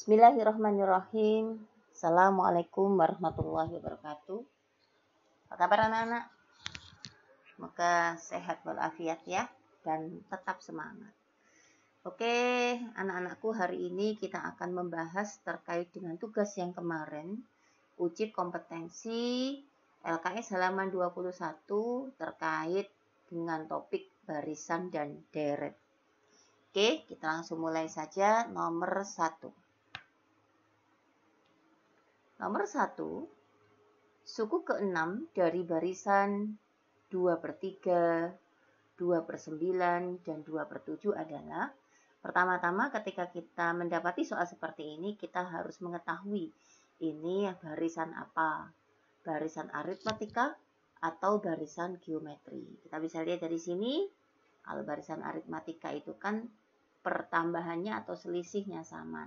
Bismillahirrahmanirrahim. Assalamualaikum warahmatullahi wabarakatuh. Apa kabar anak-anak? Semoga sehat walafiat ya, dan tetap semangat. Oke, anak-anakku, hari ini kita akan membahas terkait dengan tugas yang kemarin, uji kompetensi LKS halaman 21 terkait dengan topik barisan dan deret. Oke, kita langsung mulai saja. Nomor 1. Nomor 1, suku ke-6 dari barisan 2/3, 2/9, dan 2/7 adalah, pertama-tama ketika kita mendapati soal seperti ini, kita harus mengetahui ini barisan apa, barisan aritmatika atau barisan geometri. Kita bisa lihat dari sini, kalau barisan aritmatika itu kan pertambahannya atau selisihnya sama.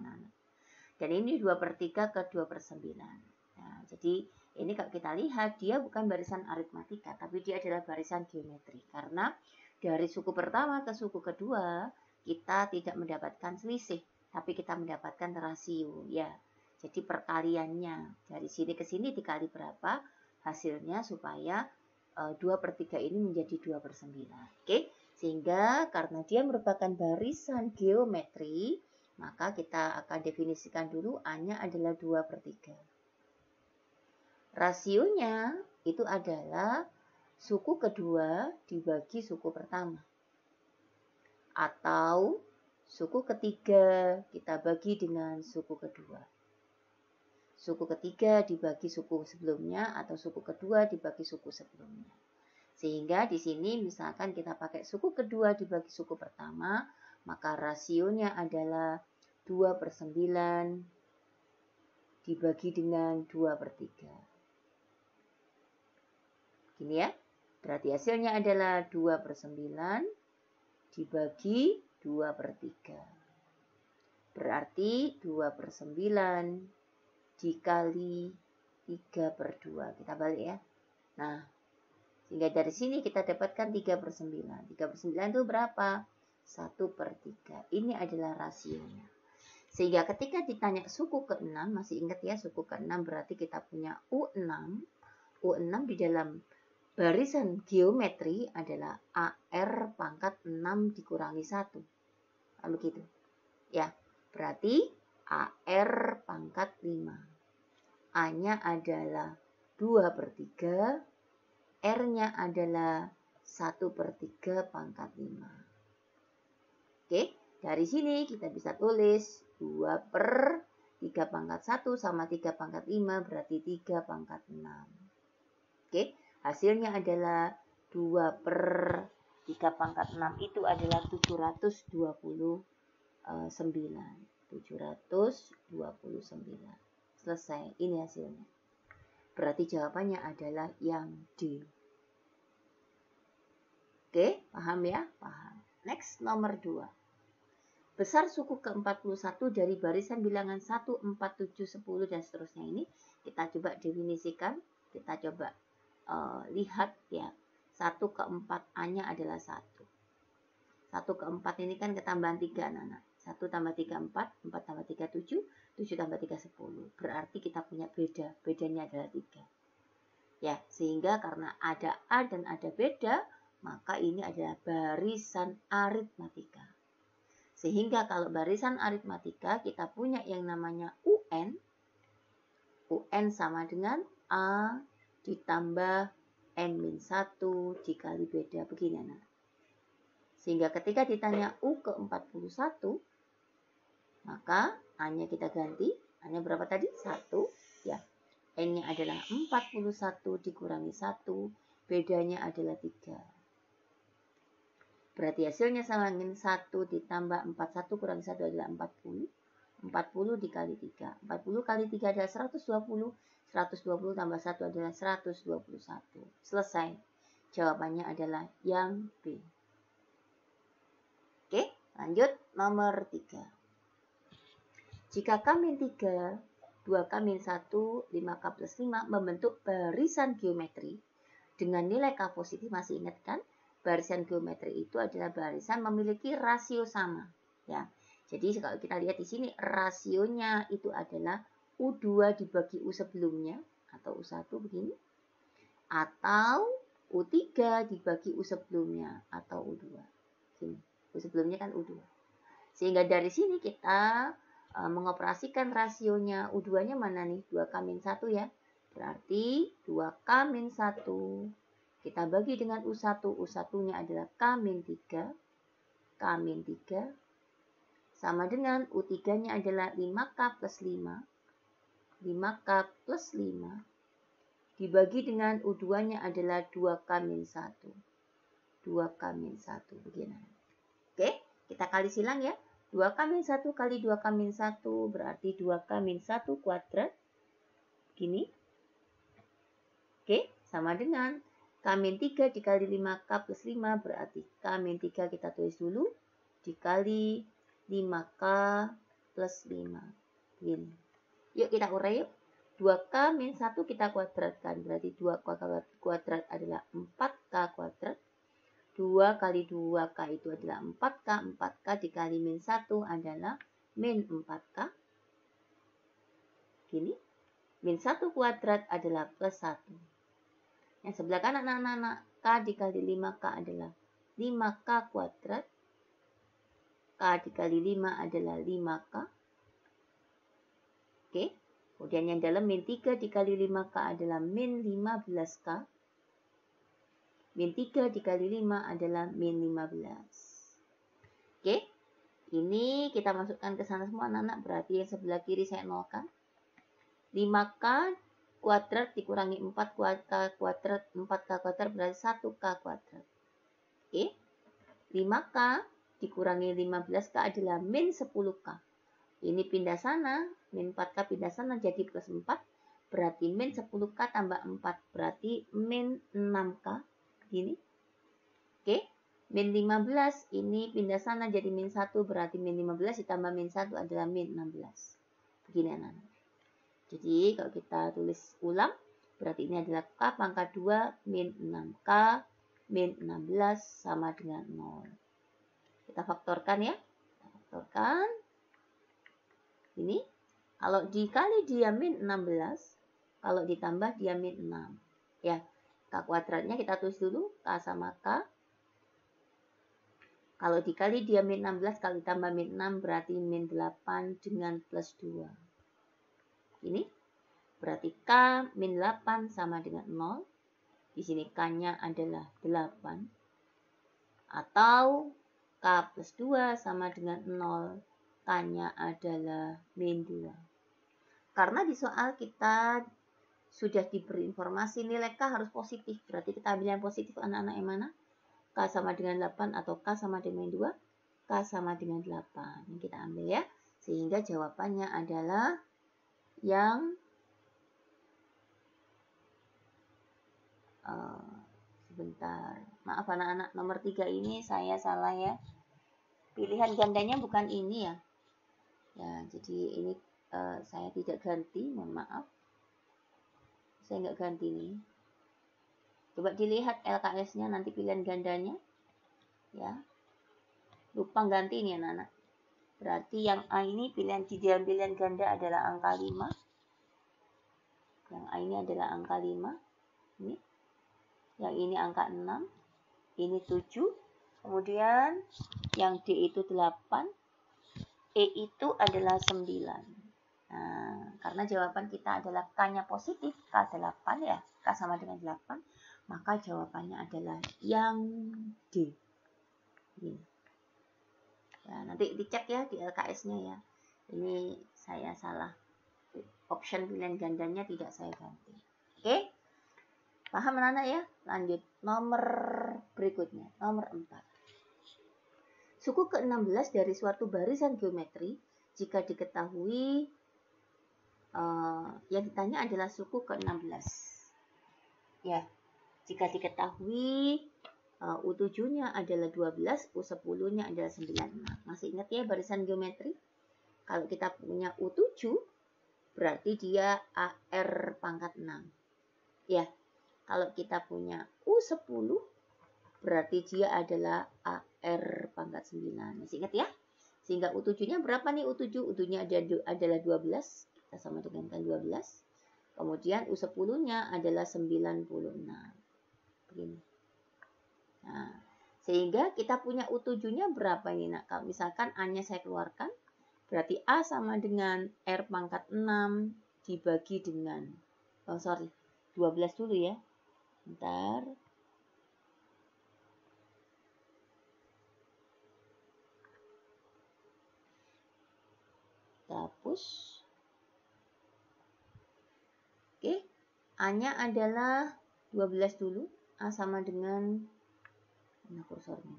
Dan ini 2/3 ke 2/9. Nah, jadi ini kalau kita lihat, dia bukan barisan aritmatika, tapi dia adalah barisan geometri. Karena dari suku pertama ke suku kedua, kita tidak mendapatkan selisih, tapi kita mendapatkan rasio. Ya, jadi perkaliannya. Dari sini ke sini dikali berapa hasilnya supaya 2/3 ini menjadi 2/9. Oke, sehingga karena dia merupakan barisan geometri, maka kita akan definisikan dulu A-nya adalah 2/3. Rasionya itu adalah suku kedua dibagi suku pertama. Atau suku ketiga kita bagi dengan suku kedua. Suku ketiga dibagi suku sebelumnya atau suku kedua dibagi suku sebelumnya. Sehingga di sini misalkan kita pakai suku kedua dibagi suku pertama, maka rasionya adalah 2/9 dibagi dengan 2/3. Gini ya, berarti hasilnya adalah 2/9 dibagi 2/3. Berarti 2/9 dikali 3/2. Kita balik ya. Nah, sehingga dari sini kita dapatkan 3/9. 3/9 itu berapa? 1/3. Ini adalah rasionya. Sehingga ketika ditanya suku ke-6, masih ingat ya, suku ke-6 berarti kita punya U6. U6 di dalam barisan geometri adalah AR pangkat 6 dikurangi 1. Lalu gitu. Ya, berarti AR pangkat 5. A-nya adalah 2/3. R-nya adalah 1/3 pangkat 5. Oke, dari sini kita bisa tulis 2/3 pangkat 1 sama 3 pangkat 5 berarti 3 pangkat 6. Oke, hasilnya adalah 2/3 pangkat 6 itu adalah 729. 729. Selesai, ini hasilnya. Berarti jawabannya adalah yang D. Oke, paham ya? Paham. Next, nomor 2. Besar suku ke-41 dari barisan bilangan 1, 4, 7, 10, dan seterusnya ini kita coba definisikan, kita coba lihat ya. 1/4 A-nya adalah 1. 1/4 ini kan ketambahan 3 anak-anak. 1 tambah 3, 4, 4 tambah 3, 7, 7 tambah 3, 10. Berarti kita punya beda, bedanya adalah 3. Ya, sehingga karena ada A dan ada beda, maka ini adalah barisan aritmatika. Sehingga kalau barisan aritmatika kita punya yang namanya UN. UN sama dengan A ditambah N-1 dikali beda. Begini anak. Sehingga ketika ditanya U ke-41, maka A-nya kita ganti. A-nya berapa tadi? 1. Ya. N-nya adalah 41 dikurangi 1. Bedanya adalah 3. Berarti hasilnya sama dengan 1 ditambah 41 kurangi 1 adalah 40. 40 dikali 3. 40 kali 3 adalah 120. 120 tambah 1 adalah 121. Selesai. Jawabannya adalah yang B. Oke, lanjut nomor 3. Jika K-3, 2K-1, 5K plus 5 membentuk barisan geometri dengan nilai K positif, masih ingat kan? Barisan geometri itu adalah barisan memiliki rasio sama. Ya. Jadi kalau kita lihat di sini rasionya itu adalah U2 dibagi U sebelumnya atau U1 begini. Atau U3 dibagi U sebelumnya atau U2. Sini. U sebelumnya kan U2. Sehingga dari sini kita mengoperasikan rasionya U2-nya mana nih? 2K-1 ya. Berarti 2K-1 kita bagi dengan U1. U1-nya adalah K-3. K-3 sama dengan U3-nya adalah 5K plus 5. 5K plus 5 dibagi dengan U2-nya adalah 2K-1. 2K-1 begini. Oke, kita kali silang ya. 2K-1 kali 2K-1 berarti 2K-1 kuadrat. Begini. Oke, sama dengan K-3 dikali 5K plus 5 berarti K-3 kita tulis dulu dikali 5K plus 5. Begini. Yuk kita urai yuk. 2K-1 kita kuadratkan. Berarti 2K kuadrat adalah 4K kuadrat. 2 kali 2K itu adalah 4K. 4K dikali min 1 adalah min 4K. Gini. Min 1 kuadrat adalah plus 1. Yang sebelah kanan anak-anak. K dikali 5K adalah 5K kuadrat. K dikali 5 adalah 5K. Oke. Kemudian yang dalam min 3 dikali 5K adalah min 15K. Min 3 dikali 5 adalah min 15. Oke. Ini kita masukkan ke sana semua anak-anak. Berarti yang sebelah kiri saya nolkan. 5K kuadrat dikurangi 4K kuadrat. 4K kuadrat berarti 1K kuadrat. Oke. 5K dikurangi 15K adalah min 10K. Ini pindah sana, min 4K pindah sana jadi plus 4. Berarti min 10K tambah 4. Berarti min 6K. Gini. Oke. Min 15 ini pindah sana jadi min 1. Berarti min 15 ditambah min 1 adalah min 16. Begini anak-anak. Jadi kalau kita tulis ulang. Berarti ini adalah K pangkat 2 min 6K min 16 sama dengan 0. Kita faktorkan ya. Kita faktorkan. Ini, kalau dikali dia min 16, kalau ditambah dia min 6. Ya, K kuadratnya kita tulis dulu, K sama K. Kalau dikali dia min 16, kalau ditambah min 6, berarti min 8 dengan plus 2. Ini, berarti K min 8 sama dengan 0. Di sini K-nya adalah 8. Atau K plus 2 sama dengan 0. K-nya adalah min 2. Karena di soal kita sudah diberi informasi nilai K harus positif. Berarti kita ambil yang positif anak-anak yang mana? K sama dengan 8 atau K sama dengan 2? K sama dengan 8. Ini kita ambil ya. Sehingga jawabannya adalah yang sebentar. Maaf anak-anak, nomor 3 ini saya salah ya. Pilihan gandanya bukan ini ya. Ya, jadi ini saya tidak ganti, mohon maaf. Saya nggak ganti nih. Coba dilihat LKS-nya nanti pilihan gandanya. Ya. Lupa ganti ini anak-anak. Berarti yang A ini pilihan ganda adalah angka 5. Yang A ini adalah angka 5. Ini. Yang ini angka 6. Ini 7. Kemudian yang D itu 8. E itu adalah 9. Nah, karena jawaban kita adalah K-nya positif, K8 ya, K sama dengan 8, maka jawabannya adalah yang D. Ini. Ya, nanti dicek ya di LKS-nya ya. Ini saya salah. Option pilihan gandanya tidak saya ganti. Oke? Paham anak-anak ya? Lanjut nomor berikutnya, nomor 4. Suku ke-16 dari suatu barisan geometri jika diketahui yang ditanya adalah suku ke-16. Ya, jika diketahui U7-nya adalah 12, U10-nya adalah 96. Masih ingat ya barisan geometri? Kalau kita punya U7, berarti dia AR pangkat 6. Ya, kalau kita punya U10, berarti dia adalah AR pangkat 9. Masih ingat ya? Sehingga U7-nya berapa nih U7? U7-nya adalah 12. Kita sama dengankan 12. Kemudian U10-nya adalah 96. Begini. Nah, sehingga kita punya U7-nya berapa ini nak? Kalau misalkan A-nya saya keluarkan, berarti A sama dengan R pangkat 6 dibagi dengan, 12 dulu ya. Bentar. Kita hapus. Oke, A-nya adalah 12 dulu. A sama dengan, mana kursornya?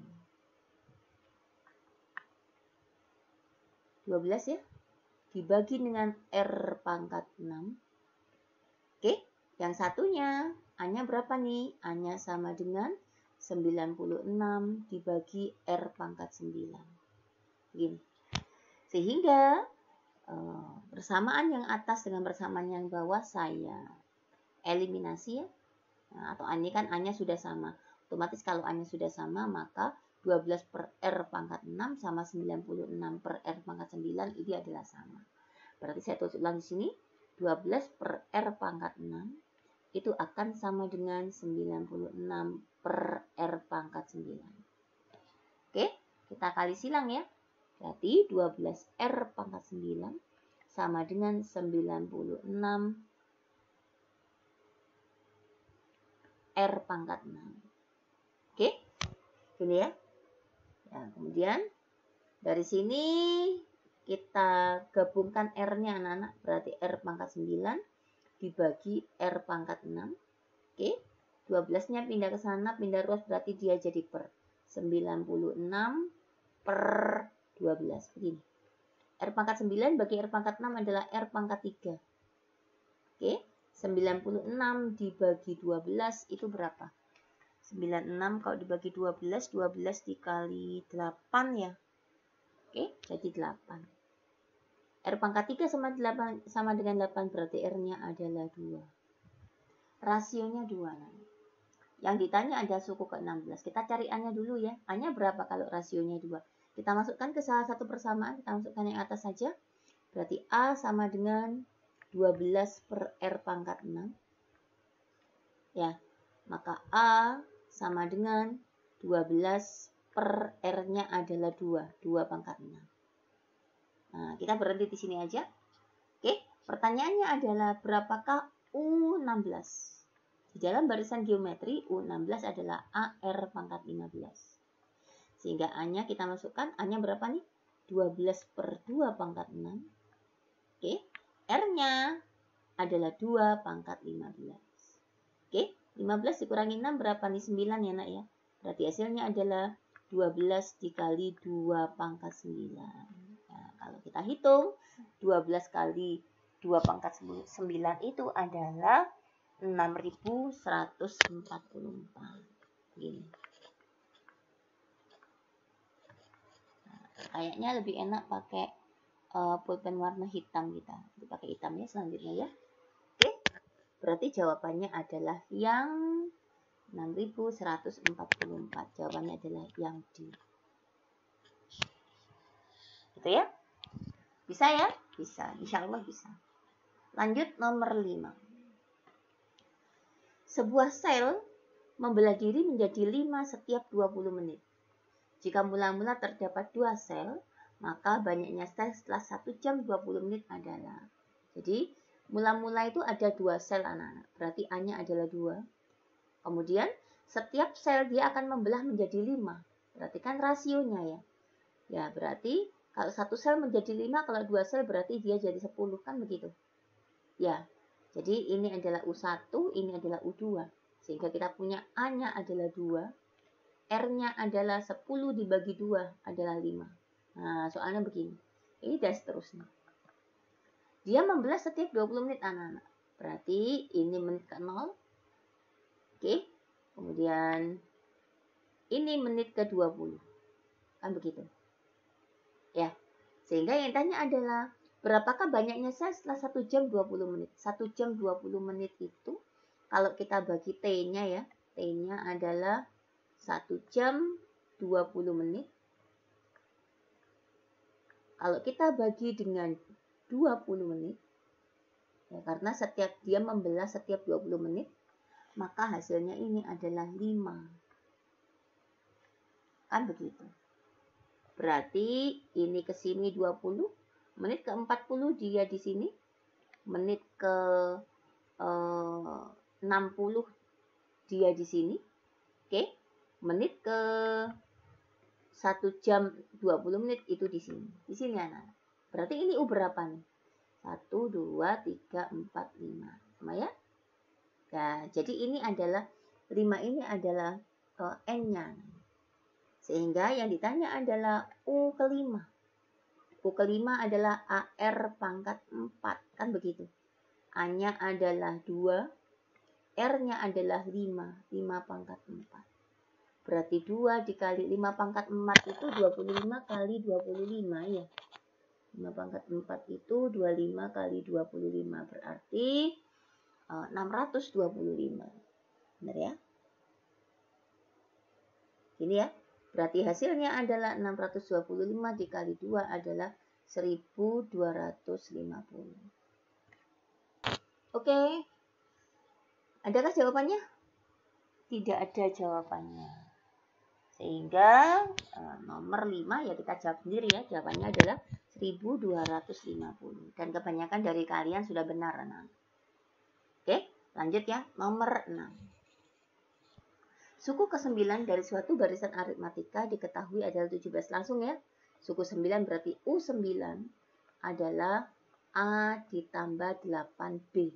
12 ya. Dibagi dengan R pangkat 6. Oke, yang satunya, A-nya berapa nih? A-nya sama dengan 96 dibagi R pangkat 9. Begini. Sehingga bersamaan yang atas dengan bersamaan yang bawah saya eliminasi ya. Nah, atau ini kan A-nya sudah sama. Otomatis kalau A-nya sudah sama, maka 12 per R pangkat 6 sama 96 per R pangkat 9 ini adalah sama. Berarti saya tulis ulang di sini. 12 per R pangkat 6 itu akan sama dengan 96 per R pangkat 9. Oke, kita kali silang ya. Berarti 12R pangkat 9 sama dengan 96 R pangkat 6. Oke, gini ya. Ya, kemudian dari sini kita gabungkan R-nya anak-anak. Berarti R pangkat 9 dibagi R pangkat 6. Oke, 12-nya pindah ke sana, pindah ruas berarti dia jadi per 96 per 12. Begini. R pangkat 9 bagi R pangkat 6 adalah R pangkat 3. Oke, 96 dibagi 12 itu berapa? 96 kalau dibagi 12, 12 dikali 8 ya. Oke, jadi 8. R pangkat 3 sama dengan 8 berarti R-nya adalah 2. Rasionya 2. Yang ditanya ada suku ke-16. Kita cari A-nya dulu ya. A-nya berapa kalau rasionya 2? Kita masukkan ke salah satu persamaan. Kita masukkan yang atas saja. Berarti A sama dengan 12 per R pangkat 6. Ya, maka A sama dengan 12 per R-nya adalah 2. 2 pangkat 6. Nah, kita berhenti di sini aja. Oke, pertanyaannya adalah berapakah U16? Di dalam barisan geometri, U16 adalah AR pangkat 15. Sehingga A-nya kita masukkan, A-nya berapa nih? 12 per 2 pangkat 6. Oke, R-nya adalah 2 pangkat 15. Oke, 15 dikurangi 6 berapa nih? 9 ya nak ya. Berarti hasilnya adalah 12 dikali 2 pangkat 9. Nah, kalau kita hitung, 12 kali 2 pangkat 9 itu adalah 6144. Gini. Kayaknya lebih enak pakai pulpen warna hitam kita. Pakai hitam ya selanjutnya ya. Oke. Berarti jawabannya adalah yang 6144. Jawabannya adalah yang D. Gitu ya. Bisa ya? Bisa. Insya Allah bisa. Lanjut nomor 5. Sebuah sel membelah diri menjadi 5 setiap 20 menit. Jika mula-mula terdapat 2 sel, maka banyaknya sel setelah 1 jam 20 menit adalah. Jadi, mula-mula itu ada 2 sel anak-anak. Berarti A-nya adalah 2. Kemudian, setiap sel dia akan membelah menjadi 5. Berarti kan rasionya ya. Ya, berarti kalau 1 sel menjadi 5, kalau 2 sel berarti dia jadi 10. Kan begitu? Ya, jadi ini adalah U1, ini adalah U2. Sehingga kita punya A-nya adalah 2. R-nya adalah 10 dibagi 2 adalah 5. Nah, soalnya begini. Ini dan seterusnya. Dia membelah setiap 20 menit anak-anak. Berarti ini menit ke-0. Oke. Kemudian ini menit ke-20. Kan begitu. Ya. Sehingga yang tanya adalah berapakah banyaknya sel setelah 1 jam 20 menit? 1 jam 20 menit itu kalau kita bagi T-nya ya. T-nya adalah 1 jam 20 menit Kalau kita bagi dengan 20 menit, ya, karena dia membelah setiap 20 menit, maka hasilnya ini adalah 5. Kan begitu. Berarti ini ke sini 20, menit ke 40 dia di sini, menit ke 60 dia di sini. Oke. Menit ke 1 jam 20 menit itu di sini. Di sini anak-anak. Berarti ini U berapa nih? 1, 2, 3, 4, 5. Sama ya? Nah, jadi ini adalah 5 ini adalah N-nya. Sehingga yang ditanya adalah U kelima. U kelima adalah AR pangkat 4. Kan begitu. A-nya adalah 2. R-nya adalah 5. 5 pangkat 4. Berarti 2 dikali 5 pangkat 4 itu 25 kali 25 ya. 5 pangkat 4 itu 25 kali 25. Berarti 625. Benar ya? Ini ya. Berarti hasilnya adalah 625 dikali 2 adalah 1250. Oke. Adakah jawabannya? Tidak ada jawabannya. Sehingga nomor 5 ya kita jawab sendiri ya. Jawabannya adalah 1250. Dan kebanyakan dari kalian sudah benar. Oke, lanjut ya. Nomor 6. Suku ke-9 dari suatu barisan aritmatika diketahui adalah 17. Langsung ya. Suku 9 berarti U9 adalah A ditambah 8B.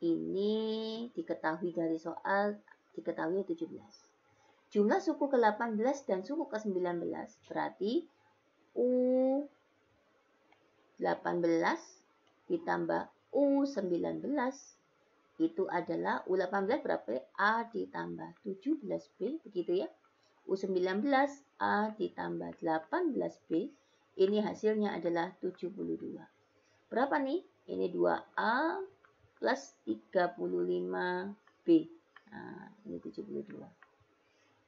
Ini diketahui dari soal, diketahui 17. Jumlah suku ke-18 dan suku ke-19 berarti U18 ditambah U19 itu adalah U18 berapa? A ditambah 17B, begitu ya. U19 A ditambah 18B, ini hasilnya adalah 72. Berapa nih? Ini 2A plus 35B. Nah, ini 72.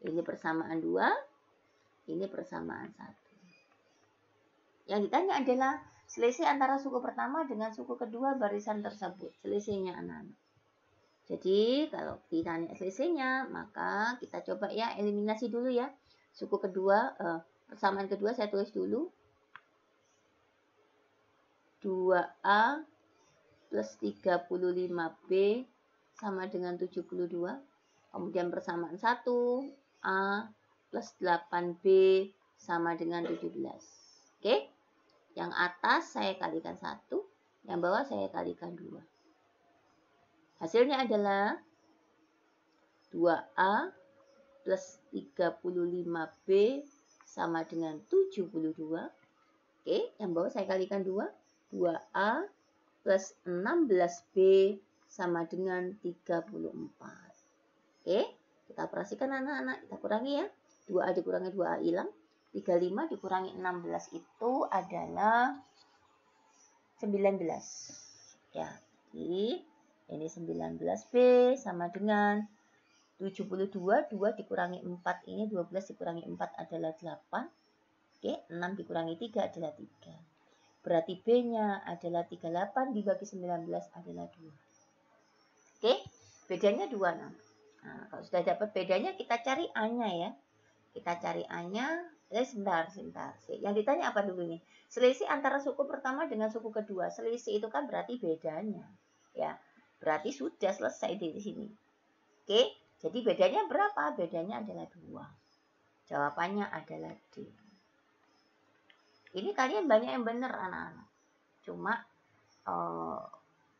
Ini persamaan 2, ini persamaan 1. Yang ditanya adalah selisih antara suku pertama dengan suku kedua barisan tersebut. Selisihnya anak-anak. Jadi kalau ditanya selisihnya, maka kita coba ya eliminasi dulu ya. Suku kedua, persamaan kedua saya tulis dulu. 2A plus 35B sama dengan 72. Kemudian persamaan 1A plus 8B sama dengan 17. Oke? Yang atas saya kalikan 1, yang bawah saya kalikan 2. Hasilnya adalah 2A plus 35B sama dengan 72. Oke, yang bawah saya kalikan 2. 2A plus 16B sama dengan 34. Oke, kita operasikan anak-anak. Kita kurangi ya. 2A dikurangi 2A hilang. 35 dikurangi 16 itu adalah 19. Ya, jadi ini 19B sama dengan 72, 2 dikurangi 4, ini 12 dikurangi 4 adalah 8. Oke, 6 dikurangi 3 adalah 3. Berarti B-nya adalah 38 dibagi 19 adalah 2. Oke, bedanya 2. Nah, kalau sudah dapat bedanya, kita cari A-nya ya. Kita cari A-nya. Sebentar. Yang ditanya apa dulu nih? Selisih antara suku pertama dengan suku kedua. Selisih itu kan berarti bedanya. Ya, berarti sudah selesai di sini. Oke, jadi bedanya berapa? Bedanya adalah 2. Jawabannya adalah D. Ini kalian banyak yang benar anak-anak. Cuma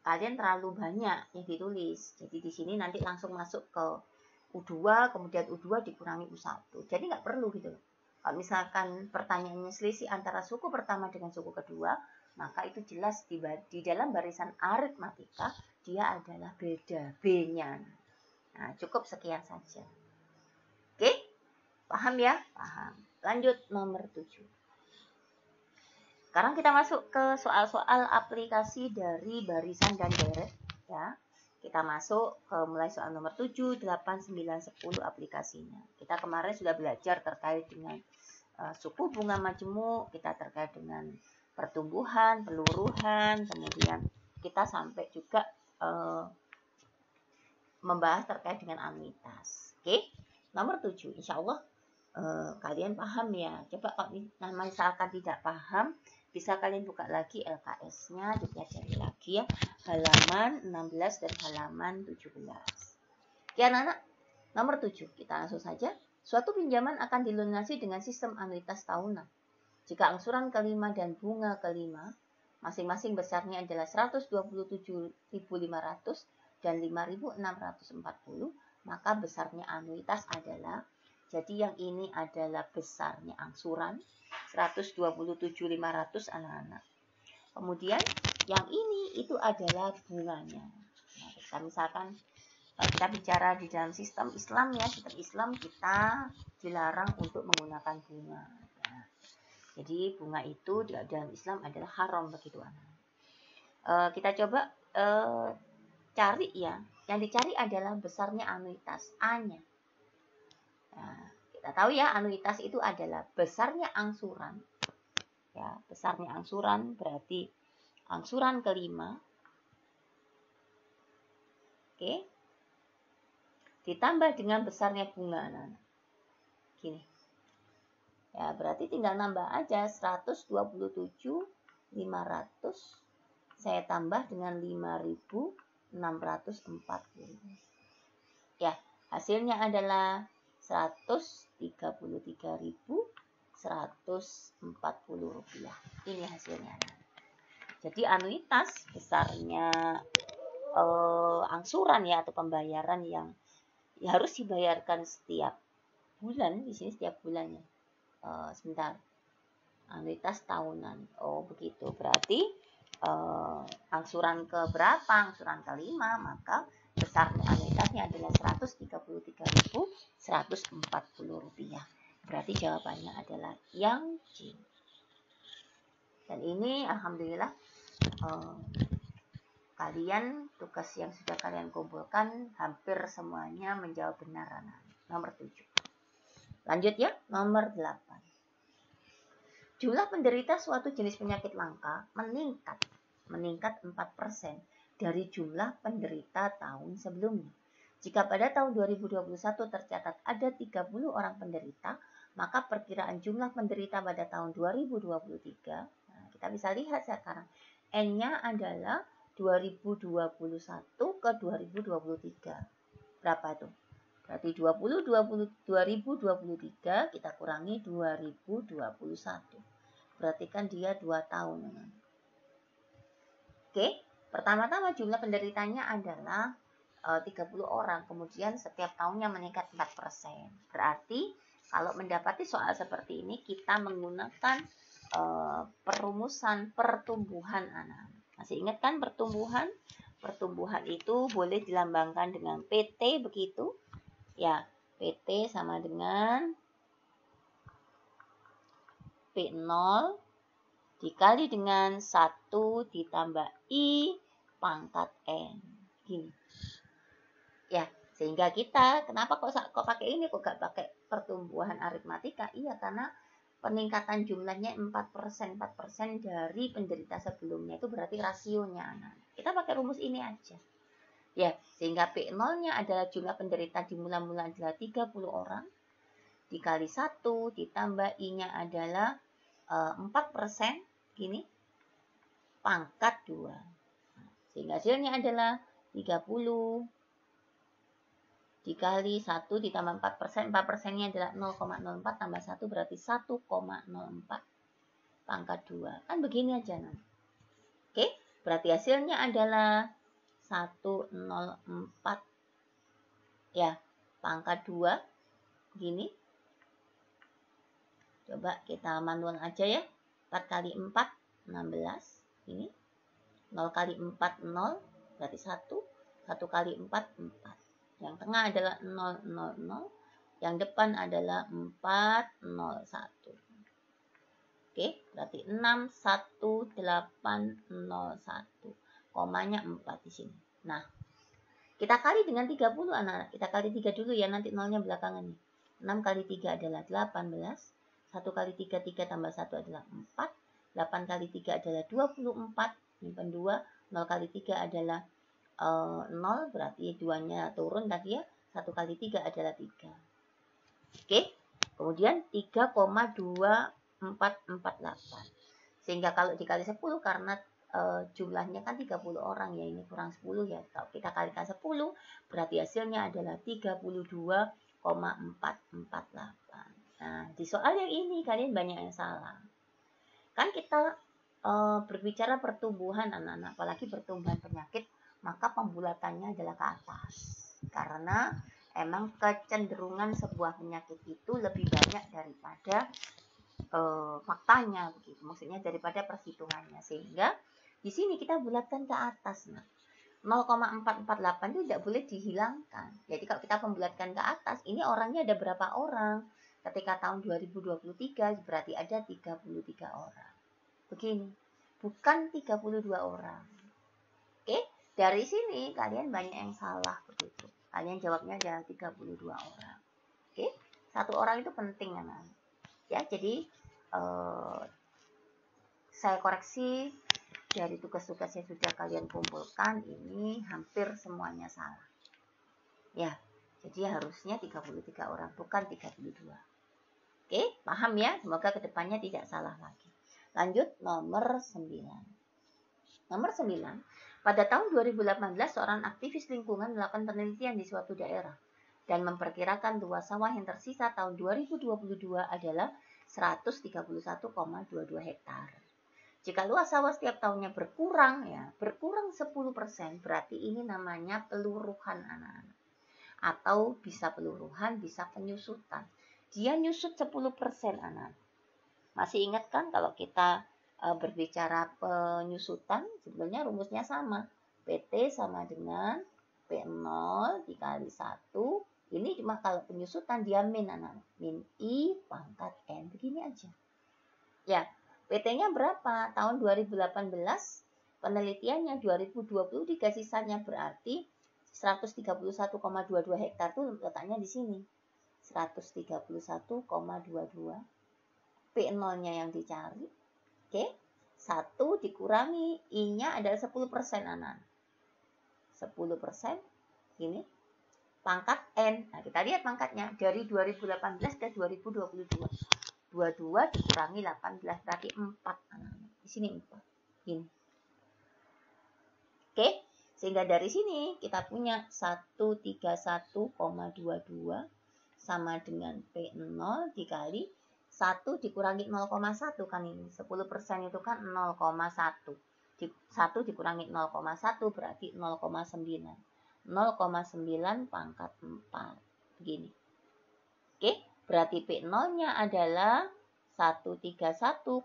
kalian terlalu banyak yang ditulis. Jadi di sini nanti langsung masuk ke U2, kemudian U2 dikurangi U1. Jadi nggak perlu gitu. Kalau misalkan pertanyaannya selisih antara suku pertama dengan suku kedua, maka itu jelas di dalam barisan aritmatika dia adalah beda B-nya. Nah, cukup sekian saja. Oke? Paham ya? Paham. Lanjut nomor 7. Sekarang kita masuk ke soal-soal aplikasi dari barisan dan deret. Ya. Kita masuk ke mulai soal nomor 7, 8, 9, 10 aplikasinya. Kita kemarin sudah belajar terkait dengan suku bunga majemuk, kita terkait dengan pertumbuhan, peluruhan, kemudian kita sampai juga membahas terkait dengan anuitas. Oke, nomor 7, insya Allah kalian paham ya. Coba kalau misalkan tidak paham, bisa kalian buka lagi LKS-nya, dipelajari lagi ya, halaman 16 dan halaman 17. Oke anak-anak, nomor 7, kita langsung saja. Suatu pinjaman akan dilunasi dengan sistem anuitas tahunan. Jika angsuran kelima dan bunga kelima masing-masing besarnya adalah 127.500 dan 5.640, maka besarnya anuitas adalah, jadi yang ini adalah besarnya angsuran 127.500 anak-anak. Kemudian yang ini itu adalah bunganya. Nah, kita misalkan kita bicara di dalam sistem Islam ya, sistem Islam kita dilarang untuk menggunakan bunga. Nah, jadi bunga itu di dalam Islam adalah haram begitu anak. Kita coba cari ya. Yang dicari adalah besarnya anuitas A-nya. Nah, kita tahu ya anuitas itu adalah besarnya angsuran. Ya, besarnya angsuran berarti angsuran kelima. Oke. Ditambah dengan besarnya bunga anak. Gini. Ya, berarti tinggal nambah aja 127.500 saya tambah dengan 5.640. Ya, hasilnya adalah 133.140 rupiah. Ini hasilnya. Jadi anuitas besarnya angsuran ya atau pembayaran yang harus dibayarkan setiap bulan, di sini setiap bulannya. Sebentar, anuitas tahunan. Oh begitu, berarti angsuran ke berapa? Angsuran kelima, maka besarnya anuitasnya adalah 133.140 rupiah. Berarti jawabannya adalah yang C. Dan ini alhamdulillah kalian tugas yang sudah kalian kumpulkan hampir semuanya menjawab benar anak. Nomor 7. Lanjut ya, nomor 8. Jumlah penderita suatu jenis penyakit langka meningkat 4% dari jumlah penderita tahun sebelumnya. Jika pada tahun 2021 tercatat ada 30 orang penderita, maka perkiraan jumlah penderita pada tahun 2023, nah kita bisa lihat sekarang, N-nya adalah 2021 ke 2023. Berapa tuh? Berarti 2023 kita kurangi 2021. Berarti kan dia 2 tahun. Oke, pertama-tama jumlah penderitanya adalah 30 orang. Kemudian setiap tahunnya meningkat 4%. Berarti kalau mendapati soal seperti ini kita menggunakan perumusan pertumbuhan anak. Masih ingat kan pertumbuhan? Pertumbuhan itu boleh dilambangkan dengan PT begitu. Ya, PT sama dengan P0 dikali dengan 1 ditambah I pangkat N. Gini. Ya, sehingga kita, kenapa kok pakai ini, kok gak pakai pertumbuhan aritmatika? Iya, karena peningkatan jumlahnya 4% dari penderita sebelumnya. Itu berarti rasionya. Nah, kita pakai rumus ini aja. Ya, sehingga P0-nya adalah jumlah penderita di mula-mula adalah 30 orang. Dikali 1 ditambah I-nya adalah 4%. Gini. Pangkat 2. Sehingga hasilnya adalah 30. Dikali 1 ditambah 4%. 4%-nya adalah 0,04 tambah 1 berarti 1,04. Pangkat 2. Kan begini aja. Nah. Oke, berarti hasilnya adalah 104 ya, pangkat 2 gini. Coba kita manual aja ya. 4 kali 4 16 ini. 0 kali 4 0 berarti 1. 1 kali 4 4. Yang tengah adalah 0 0 0. Yang depan adalah 4 0 1. Oke, berarti 6 1 8 0 1. Komanya 4 di sini. Nah, kita kali dengan 30 anak-anak. Kita kali 3 dulu ya, nanti nolnya belakangan nih. 6 kali 3 adalah 18. 1 kali 3, 3 tambah 1 adalah 4. 8 kali 3 adalah 24, simpan 2, 0 kali 3 adalah 0, berarti 2-nya turun tadi ya, 1 kali 3 adalah 3. Oke, kemudian 3,2448. Sehingga kalau dikali 10, karena jumlahnya kan 30 orang ya, ini kurang 10 ya. Kalau kita kalikan 10, berarti hasilnya adalah 32,448. Nah, di soal yang ini kalian banyak yang salah. Kan kita berbicara pertumbuhan anak-anak, apalagi pertumbuhan penyakit, maka pembulatannya adalah ke atas. Karena emang kecenderungan sebuah penyakit itu lebih banyak daripada faktanya, begitu. Maksudnya daripada perhitungannya. Sehingga di sini kita bulatkan ke atas. Nah, 0,448 itu tidak boleh dihilangkan. Jadi kalau kita pembulatkan ke atas, ini orangnya ada berapa orang? Ketika tahun 2023 berarti ada 33 orang. Begini, bukan 32 orang. Oke, dari sini kalian banyak yang salah begitu. Kalian jawabnya adalah 32 orang. Oke, satu orang itu penting anak-anak. Ya, jadi saya koreksi dari tugas-tugas yang sudah kalian kumpulkan, ini hampir semuanya salah. Ya, jadi harusnya 33 orang, bukan 32. Oke, paham ya? Semoga kedepannya tidak salah lagi. Lanjut, nomor 9. Nomor 9, pada tahun 2018, seorang aktivis lingkungan melakukan penelitian di suatu daerah dan memperkirakan luas sawah yang tersisa tahun 2022 adalah 131,22 hektar. Jika luas sawah setiap tahunnya berkurang 10%, berarti ini namanya peluruhan anak-anak. Atau bisa peluruhan, bisa penyusutan. Dia nyusut 10% anak. Masih ingat kan kalau kita berbicara penyusutan, sebenarnya rumusnya sama. PT sama dengan P0 dikali 1. Ini cuma kalau penyusutan dia min anak. Min I pangkat N. Begini aja. Ya, PT-nya berapa? Tahun 2018, penelitiannya 2020 sisanya berarti 131,22 hektar itu letaknya di sini. 131,22. P0-nya yang dicari. Oke. 1 dikurangi I-nya adalah 10% anak. 10% ini pangkat N. Nah, kita lihat pangkatnya dari 2018 ke 2022. 22 dikurangi 18 berarti 4 anak-anak. Di sini 4. Ini. Oke, sehingga dari sini kita punya 131,22 sama dengan P0 dikali 1 dikurangi 0,1 kan ini. 10% itu kan 0,1. 1 dikurangi 0,1 berarti 0,9. 0,9 pangkat 4. Begini. Oke, berarti P0-nya adalah 131,22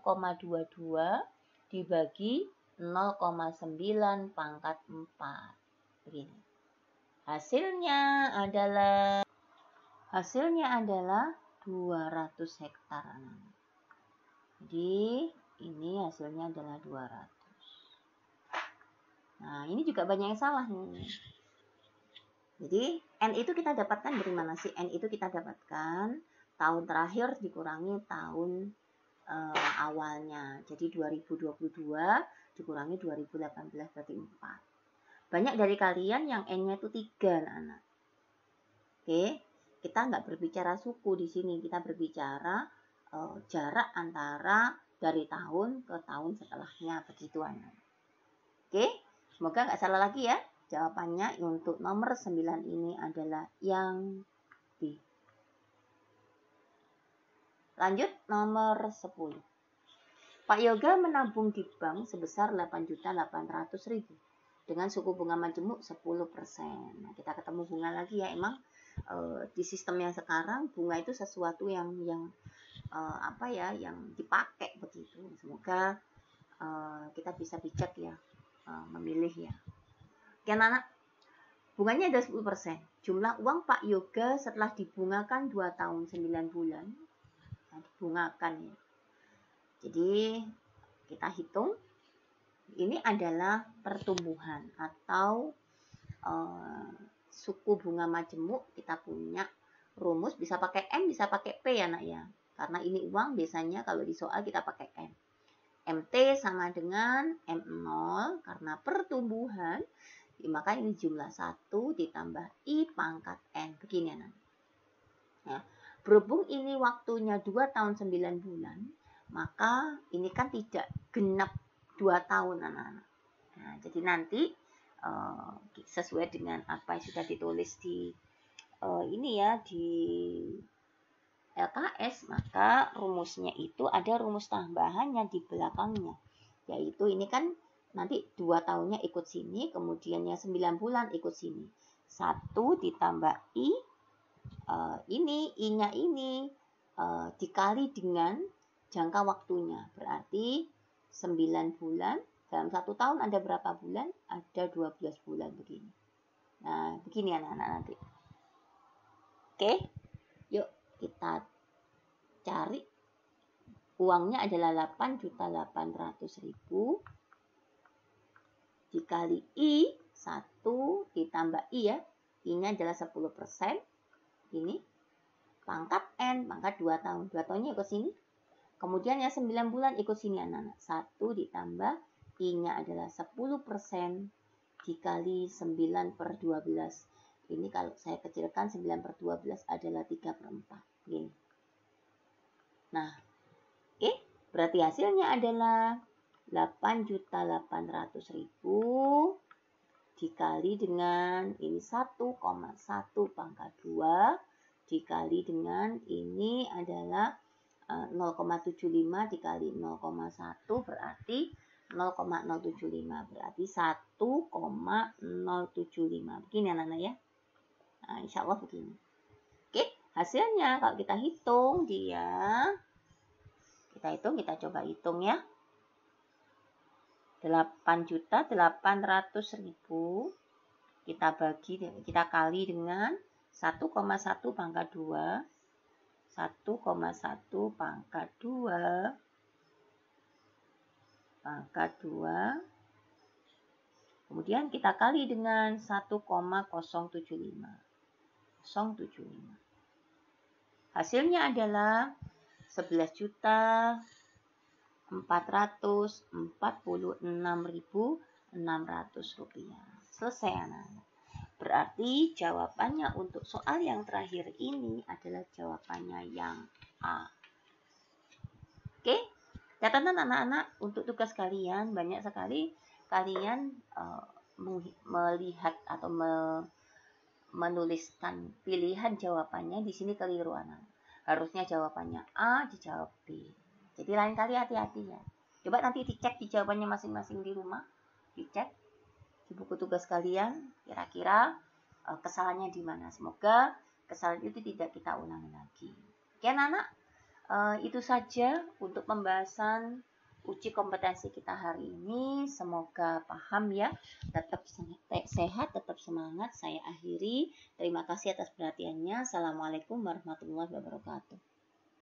dibagi 0,9 pangkat 4. Begini. Hasilnya adalah 200 hektar. Jadi ini hasilnya adalah 200. Nah, ini juga banyak yang salah nih. Jadi N itu kita dapatkan dari mana sih? N itu kita dapatkan tahun terakhir dikurangi tahun awalnya. Jadi 2022 dikurangi 2018 berarti 4. Banyak dari kalian yang N-nya itu 3 anak. Oke, kita nggak berbicara suku di sini, kita berbicara jarak antara dari tahun ke tahun setelahnya, begitu anak. Oke, semoga nggak salah lagi ya. Jawabannya untuk nomor 9 ini adalah yang B. Lanjut nomor 10. Pak Yoga menabung di bank sebesar 8.800.000 dengan suku bunga majemuk 10%. Nah, kita ketemu bunga lagi ya. Emang di sistem yang sekarang bunga itu sesuatu yang dipakai begitu. Semoga kita bisa bijak ya memilih ya. Oke anak, bunganya ada 10%. Jumlah uang Pak Yoga setelah dibungakan 2 tahun 9 bulan. Nah, dibungakan ya. Jadi kita hitung. Ini adalah pertumbuhan atau suku bunga majemuk. Kita punya rumus bisa pakai M, bisa pakai P ya nak ya. Karena ini uang biasanya kalau di soal kita pakai M. MT sama dengan M0 karena pertumbuhan, maka ini jumlah 1 ditambah I pangkat N. Begini anak. Ya. Berhubung ini waktunya 2 tahun 9 bulan, maka ini kan tidak genap 2 tahun anak-anak. Nah, jadi nanti sesuai dengan apa yang sudah ditulis di ini ya di LKS, maka rumusnya itu ada rumus tambahan yang di belakangnya, yaitu ini kan nanti 2 tahunnya ikut sini, kemudian yang 9 bulan ikut sini. 1 ditambah I, ini I-nya ini dikali dengan jangka waktunya, berarti 9 bulan. Dalam 1 tahun ada berapa bulan? Ada 12 bulan begini. Nah, begini anak-anak nanti. Oke, yuk kita cari. Uangnya adalah 8.800.000 dikali I, 1 ditambah I ya. I-nya adalah 10%. Ini pangkat N, pangkat 2 tahun. 2 tahunnya ikut sini. Kemudian yang 9 bulan ikut sini anak-anak. 1 ditambah I-nya adalah 10% dikali 9 per 12. Ini kalau saya kecilkan 9 per 12 adalah 3/4. Begini. Nah, oke, berarti hasilnya adalah 8.800.000 dikali dengan ini 1,1 pangkat 2 dikali dengan ini adalah 0,75 dikali 0,1 berarti 0,075, berarti 1,075. Begini anak-anak ya. Nah, insya Allah begini. Oke, hasilnya kalau kita hitung dia, kita coba hitung ya. 8.800.000 kita kali dengan 1,1 pangkat 2. 1,1 pangkat 2 pangkat 2. Kemudian kita kali dengan 1,075. Hasilnya adalah 11.446.600 rupiah. Selesai anak-anak. Berarti jawabannya untuk soal yang terakhir ini adalah jawabannya yang A. Oke, catatan anak-anak untuk tugas kalian, banyak sekali kalian melihat atau menuliskan pilihan jawabannya, di sini keliru anak. Harusnya jawabannya A, dijawab B. Jadi lain kali hati-hati ya. Coba nanti dicek di jawabannya masing-masing di rumah, dicek di buku tugas kalian, kira-kira kesalahannya di mana. Semoga kesalahan itu tidak kita ulangi lagi. Oke anak-anak, itu saja untuk pembahasan uji kompetensi kita hari ini. Semoga paham ya. Tetap sehat, tetap semangat. Saya akhiri. Terima kasih atas perhatiannya. Assalamualaikum warahmatullahi wabarakatuh.